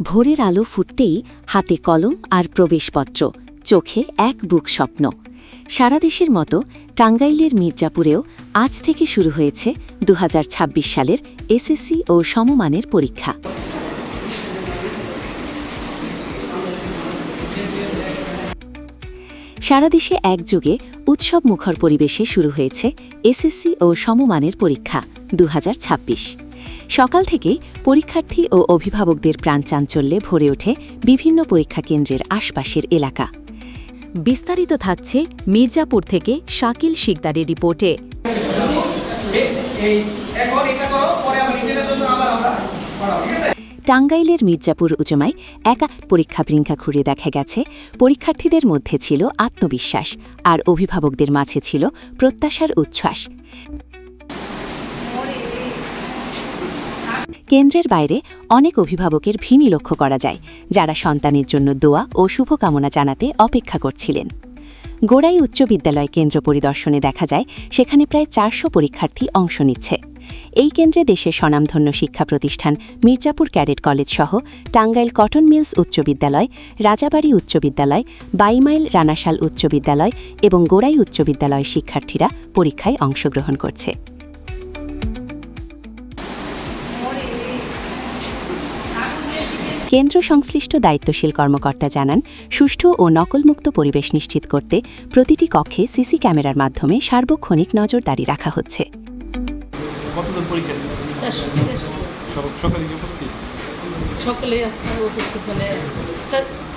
ভোরের আলো ফুটতেই হাতে কলম আর প্রবেশপত্র, চোখে এক বুক স্বপ্ন। সারা দেশের মতো টাঙ্গাইলের মির্জাপুরেও আজ থেকে শুরু হয়েছে ২০২৬ সালের এসএসসি ও সমমানের পরীক্ষা। সারা দেশে একযোগে উৎসব মুখর পরিবেশে শুরু হয়েছে এসএসসি ও সমমানের পরীক্ষা ২০২৬। সকাল থেকেই পরীক্ষার্থী ও অভিভাবকদের প্রাণচাঞ্চল্যে ভরে ওঠে বিভিন্ন পরীক্ষা কেন্দ্রের আশপাশের এলাকা। বিস্তারিত থাকছে মির্জাপুর থেকে শাকিল শিকদারের রিপোর্টে। টাঙ্গাইলের মির্জাপুর উজমায় একা পরীক্ষা ঘুরে দেখা গেছে পরীক্ষার্থীদের মধ্যে ছিল আত্মবিশ্বাস আর অভিভাবকদের মাঝে ছিল প্রত্যাশার উচ্ছ্বাস। কেন্দ্রের বাইরে অনেক অভিভাবকের ভিড়ই লক্ষ্য করা যায়, যারা সন্তানের জন্য দোয়া ও শুভকামনা জানাতে অপেক্ষা করছিলেন। গোড়াই উচ্চ বিদ্যালয় কেন্দ্র পরিদর্শনে দেখা যায় সেখানে প্রায় ৪০০ পরীক্ষার্থী অংশ নিচ্ছে। এই কেন্দ্রে দেশের স্বনামধন্য শিক্ষা প্রতিষ্ঠান মির্জাপুর ক্যাডেট কলেজ সহ টাঙ্গাইল কটন মিলস উচ্চ বিদ্যালয়, রাজাবাড়ী উচ্চ বিদ্যালয়, বাইমাইল রানাশাল উচ্চ বিদ্যালয় এবং গোড়াই উচ্চ বিদ্যালয় শিক্ষার্থীরা পরীক্ষায় অংশগ্রহণ করছে। কেন্দ্র সংশ্লিষ্ট দায়িত্বশীল কর্মকর্তা জানান, সুষ্ঠু ও নকলমুক্ত পরিবেশ নিশ্চিত করতে প্রতিটি কক্ষে সিসি ক্যামেরার মাধ্যমে সার্বক্ষণিক নজরদারি রাখা হচ্ছে।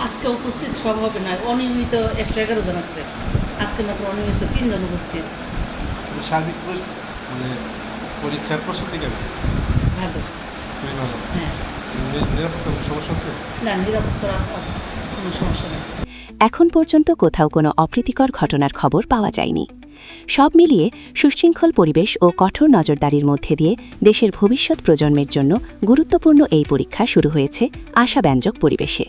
আজকে উপস্থিত সব হবে না, অনিয়মিত ১১১ জন আছে, আজকে মাত্র অনিয়মিত ৩ জন উপস্থিত। সার্বিক পরীক্ষার প্রস্তুতি কেমন? ভালো। হ্যাঁ, নিরাপত্তার সমস্যা আছে? না, নিরাপত্তার কোনো সমস্যা নেই। এখন পর্যন্ত কোথাও কোনো অপ্রীতিকর ঘটনার খবর পাওয়া যায়নি। সব মিলিয়ে সুশৃঙ্খল পরিবেশ ও কঠোর নজরদারির মধ্যে দিয়ে দেশের ভবিষ্যৎ প্রজন্মের জন্য গুরুত্বপূর্ণ এই পরীক্ষা শুরু হয়েছে আশাব্যঞ্জক পরিবেশে।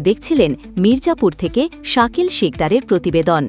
দেখছিলেন মির্জাপুর থেকে শাকিল শিকদারের প্রতিবেদন।